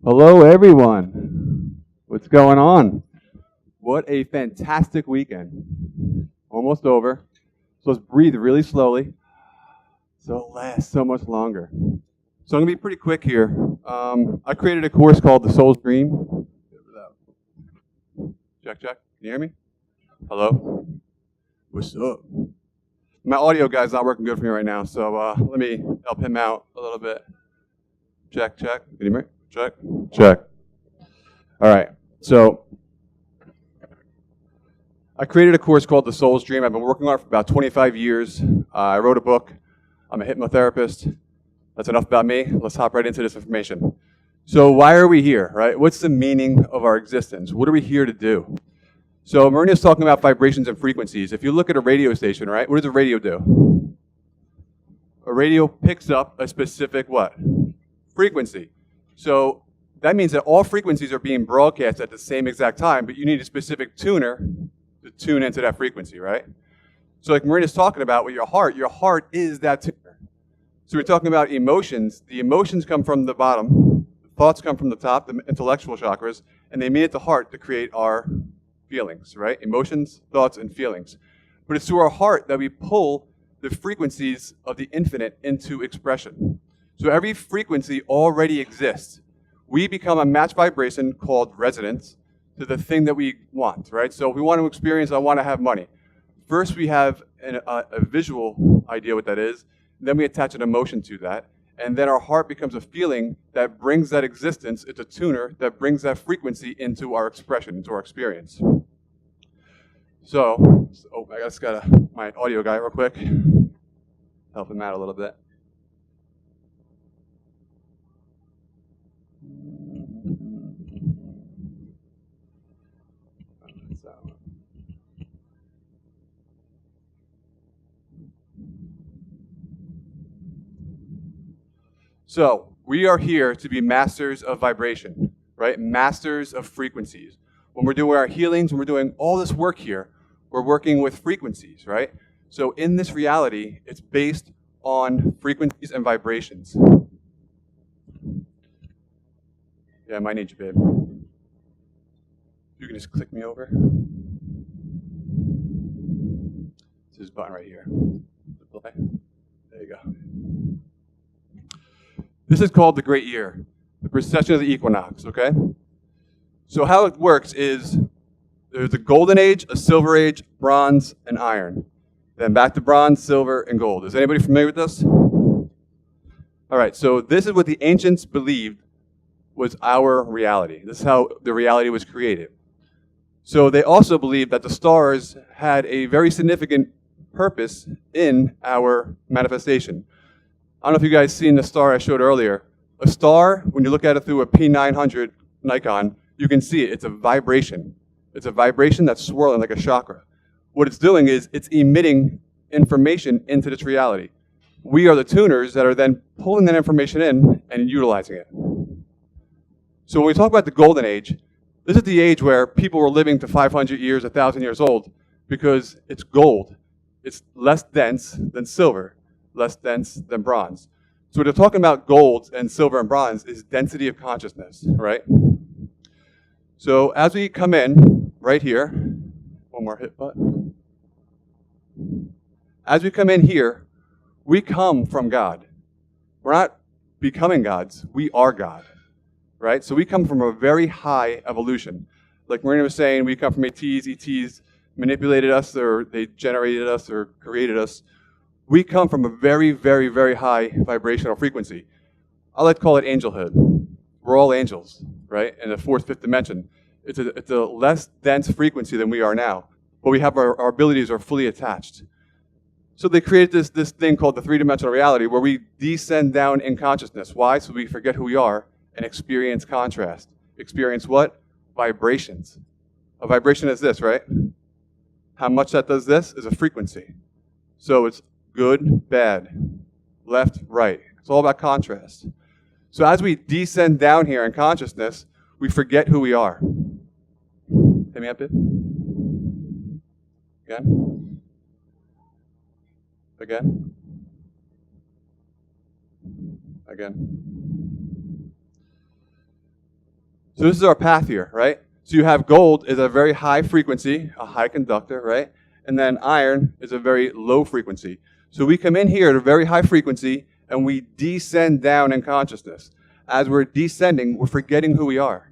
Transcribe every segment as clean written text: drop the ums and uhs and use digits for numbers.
Hello, everyone. What's going on? What a fantastic weekend. Almost over. So let's breathe really slowly so it lasts so much longer. So I'm going to be pretty quick here. I created a course called The Soul's Dream. Check, check. Can you hear me? Hello? What's up? My audio guy's not working good for me right now, so let me help him out a little bit. Check, check. Can you hear me? Check, check. All right, so I created a course called The Soul's Dream. I've been working on it for about 25 years. I wrote a book. I'm a hypnotherapist. That's enough about me. Let's hop right into this information. So why are we here, right? What's the meaning of our existence? What are we here to do? So Marina's talking about vibrations and frequencies. If you look at a radio station, right, what does a radio do? A radio picks up a specific what? Frequency. So that means that all frequencies are being broadcast at the same exact time, but you need a specific tuner to tune into that frequency, right? So like Marina's talking about with your heart is that tuner. So we're talking about emotions. The emotions come from the bottom, the thoughts come from the top, the intellectual chakras, and they meet at the heart to create our feelings, right? Emotions, thoughts, and feelings. But it's through our heart that we pull the frequencies of the infinite into expression. So every frequency already exists. We become a match vibration called resonance to the thing that we want, right? So if we want to experience, I want to have money. First, we have a visual idea what that is. Then we attach an emotion to that. And then our heart becomes a feeling that brings that existence. It's a tuner that brings that frequency into our expression, into our experience. So I just got my audio guy real quick. Help him out a little bit. So we are here to be masters of vibration, right? Masters of frequencies. When we're doing our healings, when we're doing all this work here, we're working with frequencies, right? So in this reality, it's based on frequencies and vibrations. Yeah, I might need you, babe. You can just click me over. It's this button right here. There you go. This is called the Great Year, the precession of the equinox, okay? So how it works is there's a golden age, a silver age, bronze, and iron. Then back to bronze, silver, and gold. Is anybody familiar with this? All right, so this is what the ancients believed was our reality. This is how the reality was created. So they also believed that the stars had a very significant purpose in our manifestation. I don't know if you guys seen the star I showed earlier. A star, when you look at it through a P900 Nikon, you can see it. It's a vibration. It's a vibration that's swirling like a chakra. What it's doing is it's emitting information into this reality. We are the tuners that are then pulling that information in and utilizing it. So when we talk about the golden age, this is the age where people were living to 500 years, 1,000 years old, because it's gold. It's less dense than silver, less dense than bronze. So what they're talking about gold and silver and bronze is density of consciousness, right? So as we come in right here, one more hit button. As we come in here, we come from God. We're not becoming gods, we are God, right? So we come from a very high evolution. Like Marina was saying, we come from ETs. ETs manipulated us, or they generated us, or created us. We come from a very, very, very high vibrational frequency. I like to call it angelhood. We're all angels, right? In the fourth, fifth dimension. It's a less dense frequency than we are now, but we have our abilities are fully attached. So they created this thing called the three-dimensional reality where we descend down in consciousness. Why? So we forget who we are and experience contrast. Experience what? Vibrations. A vibration is this, right? How much that does this is a frequency. So it's good, bad, left, right. It's all about contrast. So as we descend down here in consciousness, we forget who we are. Hit me up, it. Again. Again. Again. So this is our path here, right? So you have gold is a very high frequency, a high conductor, right? And then iron is a very low frequency. So we come in here at a very high frequency and we descend down in consciousness. As we're descending, we're forgetting who we are.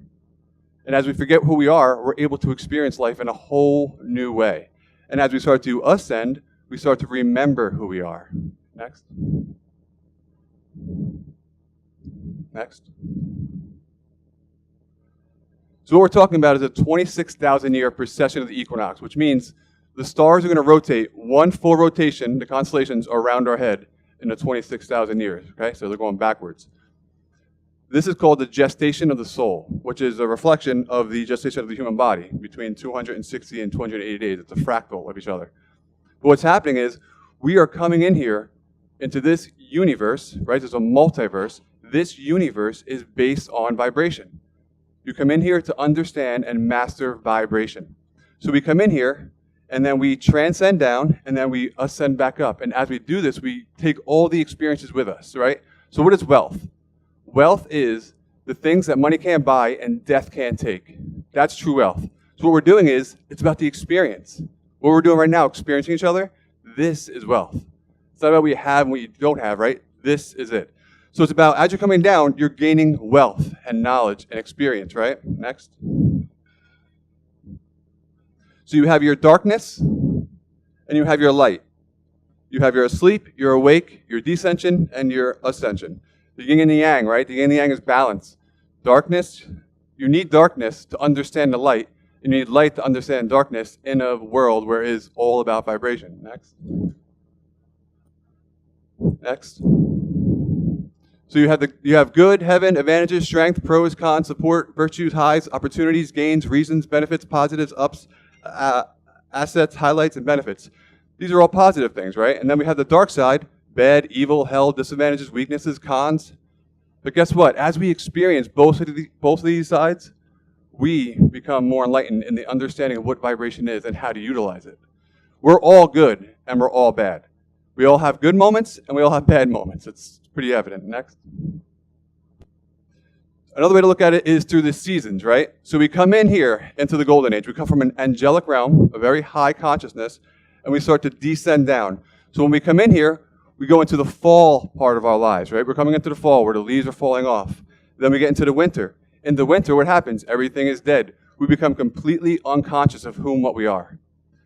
And as we forget who we are, we're able to experience life in a whole new way. And as we start to ascend, we start to remember who we are. Next. Next. So what we're talking about is a 26,000-year precession of the equinox, which means the stars are going to rotate one full rotation, the constellations, around our head in the 26,000 years, okay? So they're going backwards. This is called the gestation of the soul, which is a reflection of the gestation of the human body between 260 and 280 days. It's a fractal of each other. But what's happening is we are coming in here into this universe, right? There's a multiverse. This universe is based on vibration. You come in here to understand and master vibration. So we come in here, and then we transcend down, and then we ascend back up. And as we do this, we take all the experiences with us, right? So what is wealth? Wealth is the things that money can't buy and death can't take. That's true wealth. So what we're doing is, it's about the experience. What we're doing right now, experiencing each other, this is wealth. It's not about what you have and what you don't have, right? This is it. So it's about, as you're coming down, you're gaining wealth and knowledge and experience, right? Next. So you have your darkness and you have your light. You have your asleep, your awake, your descension, and your ascension. The yin and the yang, right? The yin and the yang is balance. Darkness, you need darkness to understand the light, and you need light to understand darkness in a world where it is all about vibration. Next. Next. So you have good, heaven, advantages, strength, pros, cons, support, virtues, highs, opportunities, gains, reasons, benefits, positives, ups, assets, highlights, and benefits. These are all positive things, right? And then we have the dark side, bad, evil, hell, disadvantages, weaknesses, cons. But guess what? As we experience both of these sides, we become more enlightened in the understanding of what vibration is and how to utilize it. We're all good and we're all bad. We all have good moments and we all have bad moments. It's pretty evident. Next. Another way to look at it is through the seasons, right? So we come in here into the golden age. We come from an angelic realm, a very high consciousness, and we start to descend down. So when we come in here, we go into the fall part of our lives, right? We're coming into the fall where the leaves are falling off. Then we get into the winter. In the winter, what happens? Everything is dead. We become completely unconscious of who and what we are.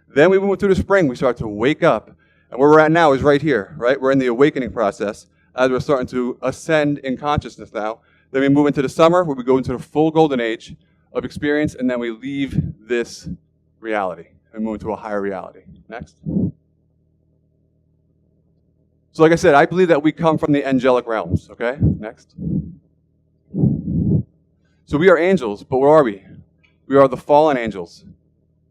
Then we move through the spring. We start to wake up. And where we're at now is right here, right? We're in the awakening process as we're starting to ascend in consciousness now. Then we move into the summer where we go into the full golden age of experience, and then we leave this reality and move into a higher reality. Next. So like I said, I believe that we come from the angelic realms, okay? Next. So we are angels, but where are we? We are the fallen angels.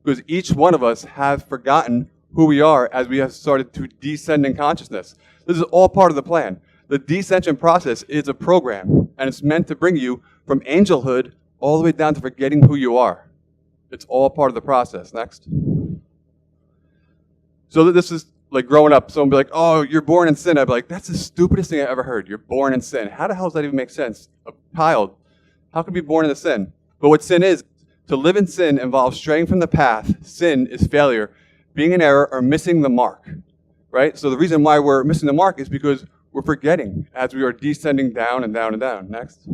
Because each one of us have forgotten who we are as we have started to descend in consciousness. This is all part of the plan. The descension process is a program, and it's meant to bring you from angelhood all the way down to forgetting who you are. It's all part of the process. Next. So this is like growing up. Someone will be like, oh, you're born in sin. I'd be like, that's the stupidest thing I ever heard. You're born in sin. How the hell does that even make sense? A child, how can you be born into sin? But what sin is, to live in sin involves straying from the path. Sin is failure, being in error, or missing the mark, right? So the reason why we're missing the mark is because we're forgetting as we are descending down and down and down. Next.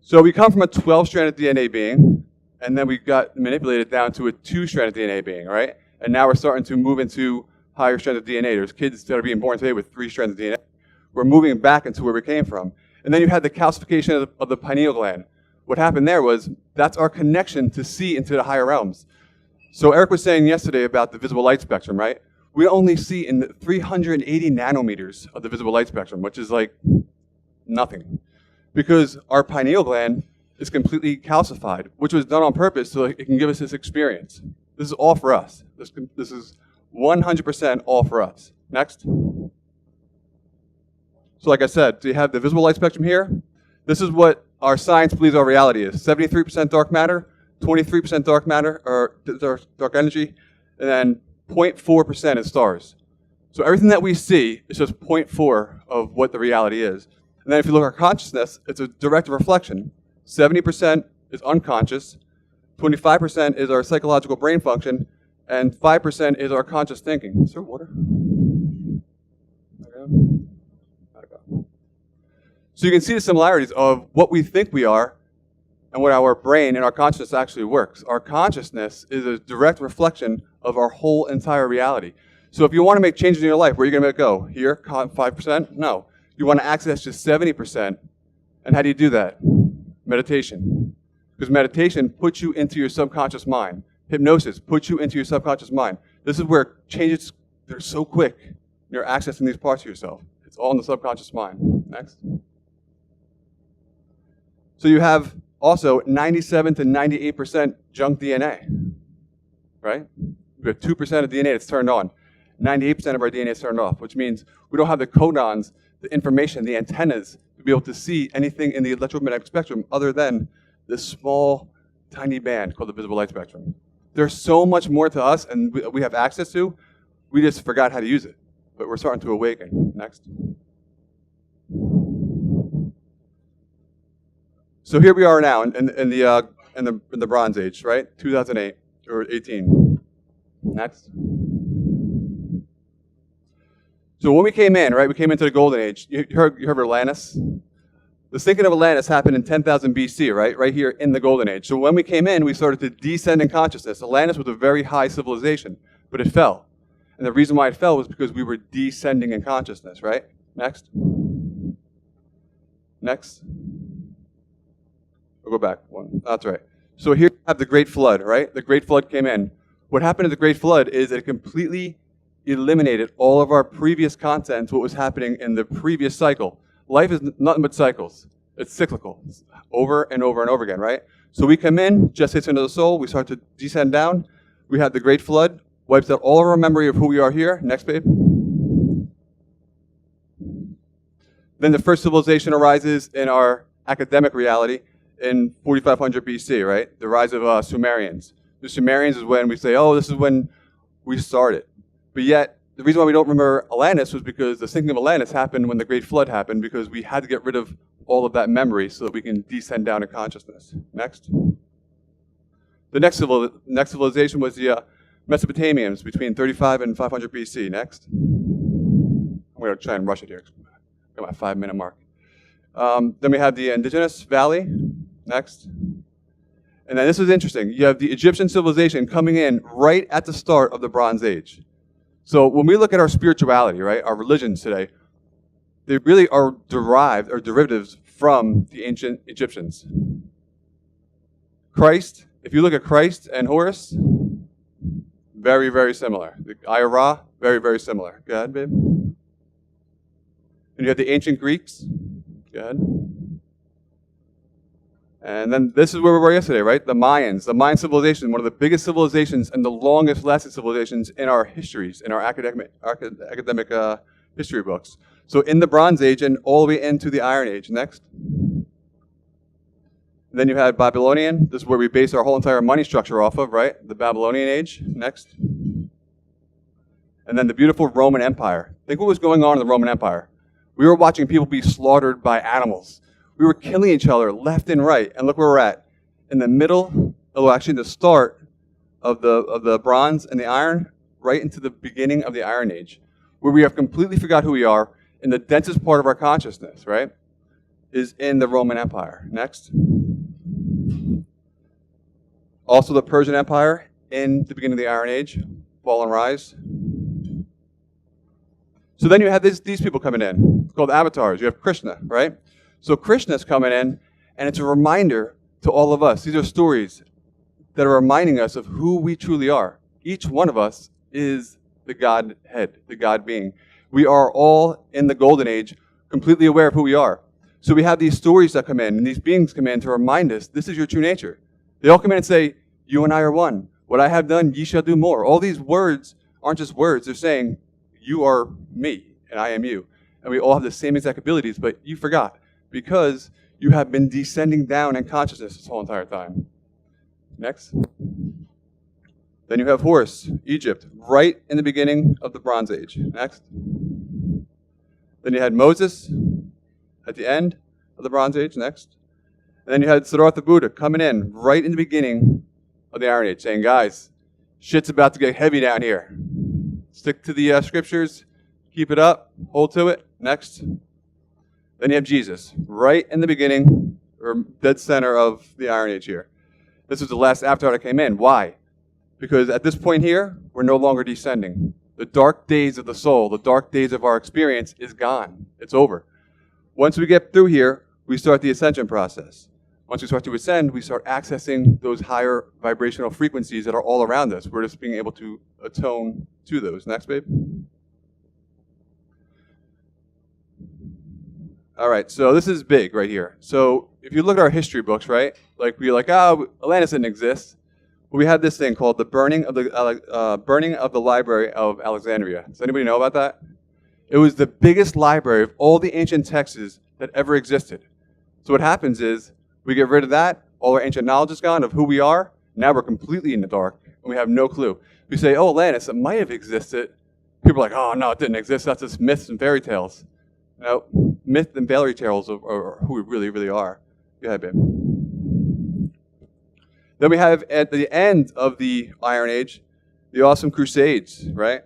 So we come from a 12-stranded DNA being, and then we got manipulated down to a 2-stranded DNA being, right? And now we're starting to move into higher strands of DNA. There's kids that are being born today with 3 strands of DNA. We're moving back into where we came from. And then you had the calcification of the pineal gland. What happened there was, that's our connection to see into the higher realms. So Eric was saying yesterday about the visible light spectrum, right? We only see in the 380 nanometers of the visible light spectrum, which is like nothing. Because our pineal gland is completely calcified, which was done on purpose so it can give us this experience. This is all for us. This is 100% all for us. Next. So like I said, so you have the visible light spectrum here. This is what our science believes our reality is. 73% dark matter, 23% dark matter, or dark energy, and then 0.4% is stars. So everything that we see is just 0.4 of what the reality is. And then if you look at our consciousness, it's a direct reflection. 70% is unconscious, 25% is our psychological brain function, and 5% is our conscious thinking. Is there water? So you can see the similarities of what we think we are and what our brain and our consciousness actually works. Our consciousness is a direct reflection of our whole entire reality. So if you want to make changes in your life, where are you going to go? Here, 5%? No. You want to access just 70%. And how do you do that? Meditation. Because meditation puts you into your subconscious mind. Hypnosis puts you into your subconscious mind. This is where changes, they're so quick. You're accessing these parts of yourself. It's all in the subconscious mind. Next. So you have also 97 to 98% junk DNA, right? We have 2% of DNA that's turned on. 98% of our DNA is turned off, which means we don't have the codons, the information, the antennas to be able to see anything in the electromagnetic spectrum other than this small, tiny band called the visible light spectrum. There's so much more to us and we have access to, we just forgot how to use it. But we're starting to awaken. Next. So here we are now in the Bronze Age, right? 2008 or 18. Next. So when we came in, right, we came into the Golden Age. You heard of Atlantis? The sinking of Atlantis happened in 10,000 BC, right here in the Golden Age. So when we came in, we started to descend in consciousness. Atlantis was a very high civilization, but it fell. And the reason why it fell was because we were descending in consciousness, right? Next. Next. We'll go back one. That's right. So here we have the Great Flood, right? The Great Flood came in. What happened in the Great Flood is it completely eliminated all of our previous content, what was happening in the previous cycle. Life is nothing but cycles. It's cyclical. It's over and over and over again, right? So we come in, just hits into the soul, we start to descend down. We had the Great Flood, wipes out all of our memory of who we are here. Next, babe. Then the first civilization arises in our academic reality in 4500 BC, right? The rise of Sumerians. The Sumerians is when we say, oh, this is when we started. But yet, the reason why we don't remember Atlantis was because the sinking of Atlantis happened when the Great Flood happened, because we had to get rid of all of that memory so that we can descend down in consciousness. Next. The next civilization was the Mesopotamians between 35 and 500 BC. Next. I'm going to try and rush it here. Got my 5-minute mark. Then we have the indigenous valley. Next. And then this is interesting. You have the Egyptian civilization coming in right at the start of the Bronze Age. So when we look at our spirituality, right, our religions today, they really are derived or derivatives from the ancient Egyptians. Christ, if you look at Christ and Horus, very, very similar. The Ira, very, very similar. Go ahead, babe. And you have the ancient Greeks. Go ahead. And then this is where we were yesterday, right? The Mayans. The Mayan civilization, one of the biggest civilizations and the longest lasting civilizations in our histories, in our academic history books. So in the Bronze Age and all the way into the Iron Age. Next. And then you had Babylonian. This is where we base our whole entire money structure off of, right? The Babylonian Age. Next. And then the beautiful Roman Empire. Think what was going on in the Roman Empire. We were watching people be slaughtered by animals. We were killing each other left and right. And look where we're at. In the middle, actually the start of the bronze and the iron, right into the beginning of the Iron Age, where we have completely forgot who we are, in the densest part of our consciousness, right, is in the Roman Empire. Next. Also the Persian Empire in the beginning of the Iron Age, fall and rise. So then you have these people coming in, called avatars. You have Krishna, right? So Krishna's coming in, and it's a reminder to all of us. These are stories that are reminding us of who we truly are. Each one of us is the Godhead, the God being. We are all in the Golden Age, completely aware of who we are. So we have these stories that come in, and these beings come in to remind us, this is your true nature. They all come in and say, you and I are one. What I have done, ye shall do more. All these words aren't just words. They're saying, you are me, and I am you. And we all have the same exact abilities, but you forgot, because you have been descending down in consciousness this whole entire time. Next. Then you have Horus, Egypt, right in the beginning of the Bronze Age. Next. Then you had Moses, at the end of the Bronze Age, next. And then you had Siddhartha Buddha coming in right in the beginning of the Iron Age, saying, guys, shit's about to get heavy down here. Stick to the scriptures, keep it up, hold to it, next. Then you have Jesus, right in the beginning, or dead center of the Iron Age here. This is the last avatar that came in. Why? Because at this point here, we're no longer descending. The dark days of the soul, the dark days of our experience is gone. It's over. Once we get through here, we start the ascension process. Once we start to ascend, we start accessing those higher vibrational frequencies that are all around us. We're just being able to attune to those. Next, babe. All right, so this is big right here. So if you look at our history books, right, like we're like, oh, Atlantis didn't exist. But we had this thing called the burning of the Library of Alexandria. Does anybody know about that? It was the biggest library of all the ancient texts that ever existed. So what happens is we get rid of that. All our ancient knowledge is gone of who we are. Now we're completely in the dark, and we have no clue. We say, oh, Atlantis, it might have existed. People are like, oh, no, it didn't exist. That's just myths and fairy tales. No, myth and fairy tales are who we really, really are. Go ahead, babe. Then we have, at the end of the Iron Age, the awesome Crusades, right?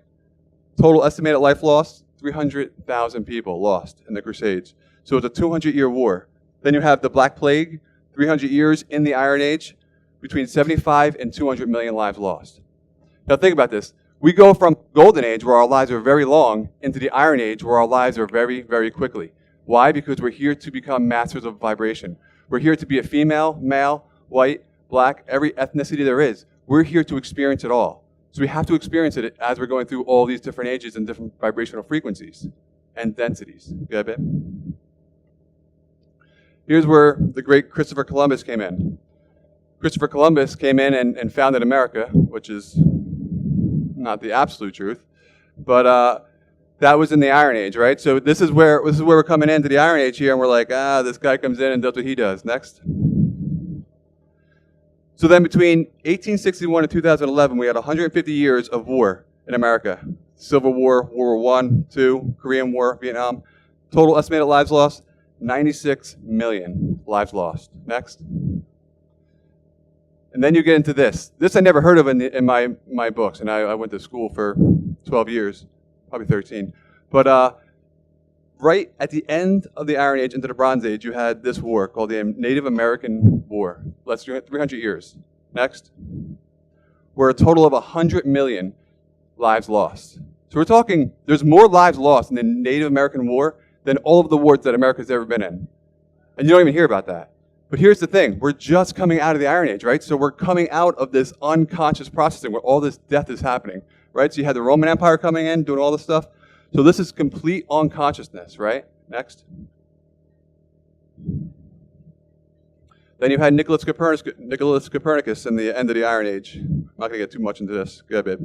Total estimated life lost, 300,000 people lost in the Crusades. So it's a 200-year war. Then you have the Black Plague, 300 years in the Iron Age, between 75 and 200 million lives lost. Now think about this. We go from Golden Age, where our lives are very long, into the Iron Age, where our lives are very, very quickly. Why? Because we're here to become masters of vibration. We're here to be a female, male, white, black, every ethnicity there is. We're here to experience it all. So we have to experience it as we're going through all these different ages and different vibrational frequencies and densities. Get a bit? Here's where the great Christopher Columbus came in. Christopher Columbus came in and founded America, which is not the absolute truth, but that was in the Iron Age, right? So this is where we're coming into the Iron Age here, and we're like, this guy comes in and does what he does. Next. So then between 1861 and 2011, we had 150 years of war in America. Civil War, World War I, II, Korean War, Vietnam. Total estimated lives lost, 96 million lives lost. Next. And then you get into this. This I never heard of in my books, and I went to school for 12 years, probably 13. But right at the end of the Iron Age into the Bronze Age, you had this war called the Native American War. That's 300 years. Next. Where a total of 100 million lives lost. So we're talking, there's more lives lost in the Native American War than all of the wars that America's ever been in. And you don't even hear about that. But here's the thing, we're just coming out of the Iron Age, right? So we're coming out of this unconscious processing where all this death is happening, right? So you had the Roman Empire coming in, doing all this stuff. So this is complete unconsciousness, right? Next. Then you had Nicholas Copernicus in the end of the Iron Age. I'm not going to get too much into this. Go ahead, babe.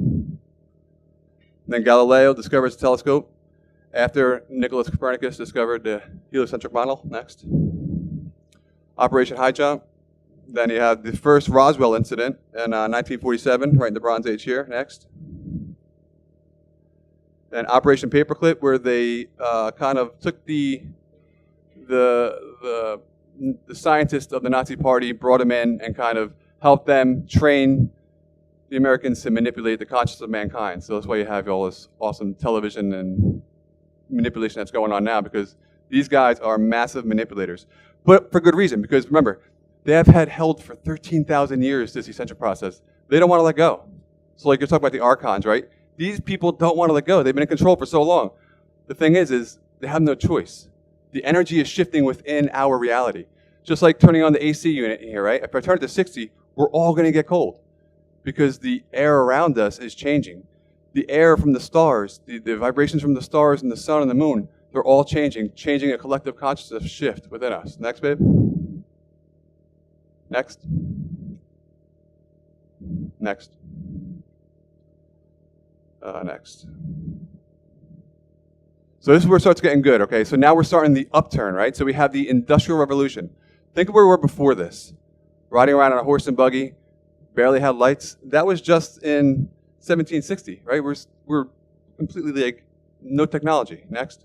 Then Galileo discovers the telescope after Nicholas Copernicus discovered the heliocentric model. Next. Operation High Jump. Then you have the first Roswell incident in 1947, right in the Bronze Age here. Next. Then Operation Paperclip, where they kind of took the scientists of the Nazi Party, brought them in, and kind of helped them train the Americans to manipulate the consciousness of mankind. So that's why you have all this awesome television and manipulation that's going on now, because these guys are massive manipulators. But for good reason, because remember, they have had held for 13,000 years this eccentric process. They don't want to let go. So like you're talking about the Archons, right? These people don't want to let go. They've been in control for so long. The thing is they have no choice. The energy is shifting within our reality. Just like turning on the AC unit here, right? If I turn it to 60, we're all going to get cold because the air around us is changing. The air from the stars, the vibrations from the stars and the sun and the moon, they're all changing a collective consciousness shift within us. Next, babe. Next. Next. Next. So this is where it starts getting good, okay? So now we're starting the upturn, right? So we have the Industrial Revolution. Think of where we were before this. Riding around on a horse and buggy, barely had lights. That was just in 1760, right? We're completely like no technology. Next.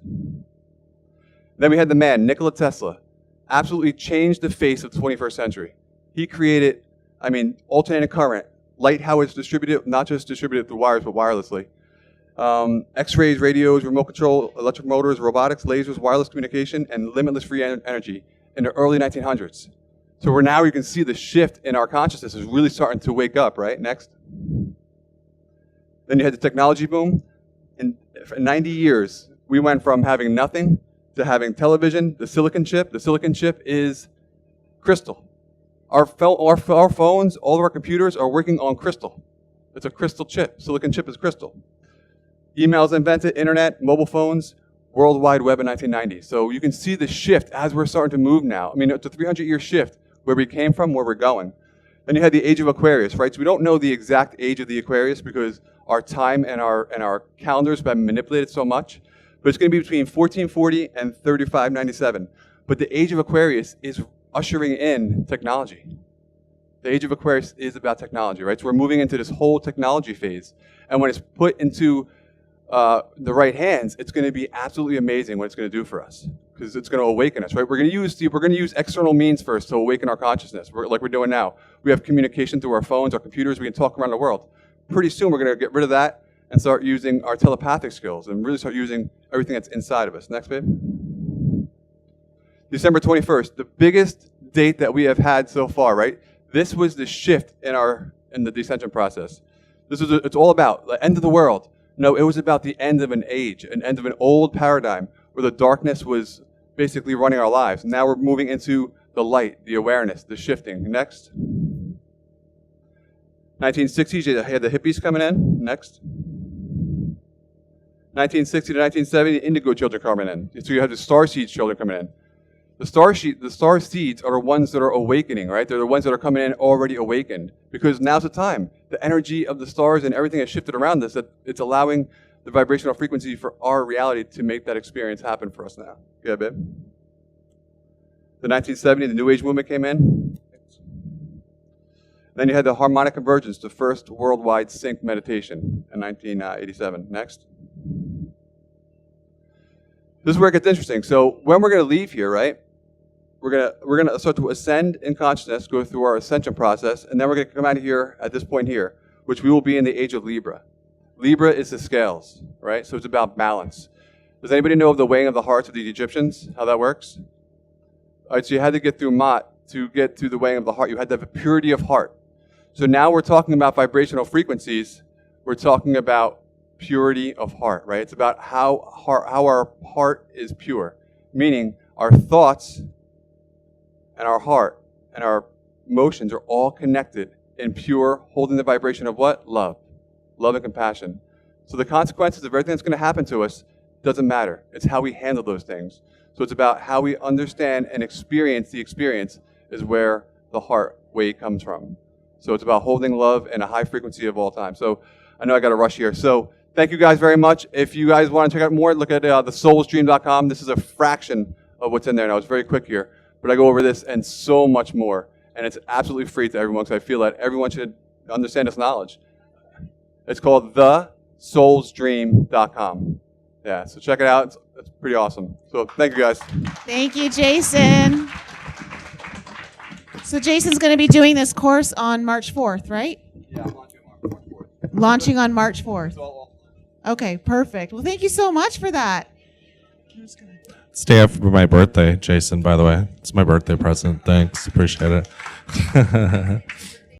Then we had the man, Nikola Tesla, absolutely changed the face of the 21st century. He created, alternating current, light, how it's distributed, not just distributed through wires, but wirelessly. X-rays, radios, remote control, electric motors, robotics, lasers, wireless communication, and limitless free energy in the early 1900s. So you can see the shift in our consciousness is really starting to wake up, right? Next. Then you had the technology boom. In 90 years, we went from having nothing to having television, the silicon chip. The silicon chip is crystal. Our phones, all of our computers are working on crystal. It's a crystal chip. Silicon chip is crystal. Emails invented, internet, mobile phones, World Wide Web in 1990. So you can see the shift as we're starting to move now. It's a 300-year shift where we came from, where we're going. Then you had the age of Aquarius, right? So we don't know the exact age of the Aquarius because our time and our calendars have been manipulated so much. But it's going to be between 1440 and 3597. But the age of Aquarius is ushering in technology. The age of Aquarius is about technology, right? So we're moving into this whole technology phase. And when it's put into the right hands, it's going to be absolutely amazing what it's going to do for us, because it's going to awaken us, right? We're going to use external means first to awaken our consciousness, like we're doing now. We have communication through our phones, our computers. We can talk around the world. Pretty soon, we're going to get rid of that and start using our telepathic skills and really start using everything that's inside of us. Next, babe. December 21st, the biggest date that we have had so far, right? This was the shift in the descension process. It's all about the end of the world. No, it was about the end of an age, an end of an old paradigm where the darkness was basically running our lives. Now we're moving into the light, the awareness, the shifting. Next. 1960s, you had the hippies coming in. Next. 1960 to 1970, indigo children coming in. So you have the star seeds children coming in. The star seeds are the ones that are awakening, right? They're the ones that are coming in already awakened, because now's the time. The energy of the stars and everything has shifted around us, that it's allowing the vibrational frequency for our reality to make that experience happen for us now. Yeah, babe? The 1970s, the New Age movement came in. Then you had the harmonic convergence, the first worldwide sync meditation in 1987. Next. This is where it gets interesting. So when we're going to leave here, right, we're going to start to ascend in consciousness, go through our ascension process, and then we're going to come out of here at this point here, which we will be in the age of Libra. Libra is the scales, right? So it's about balance. Does anybody know of the weighing of the hearts of the Egyptians, how that works? All right, so you had to get through Ma'at to get to the weighing of the heart. You had to have a purity of heart. So now we're talking about vibrational frequencies. We're talking about purity of heart, right? It's about how our heart is pure, meaning our thoughts and our heart and our emotions are all connected in pure, holding the vibration of what? Love and compassion. So the consequences of everything that's going to happen to us doesn't matter. It's how we handle those things. So it's about how we understand and experience the experience is where the heart weight comes from. So it's about holding love in a high frequency of all time. So I know I got to rush here. So thank you guys very much. If you guys want to check out more, look at thesoulstream.com. This is a fraction of what's in there. Now, it's very quick here, but I go over this and so much more. And it's absolutely free to everyone, because I feel that everyone should understand this knowledge. It's called thesoulsdream.com. Yeah, so check it out. It's pretty awesome. So thank you, guys. Thank you, Jason. So Jason's going to be doing this course on March 4th, right? Yeah, I'm launching on March 4th. Launching on March 4th. Okay, perfect. Well, thank you so much for that. It's day after my birthday, Jason, by the way. It's my birthday present. Thanks. Appreciate it.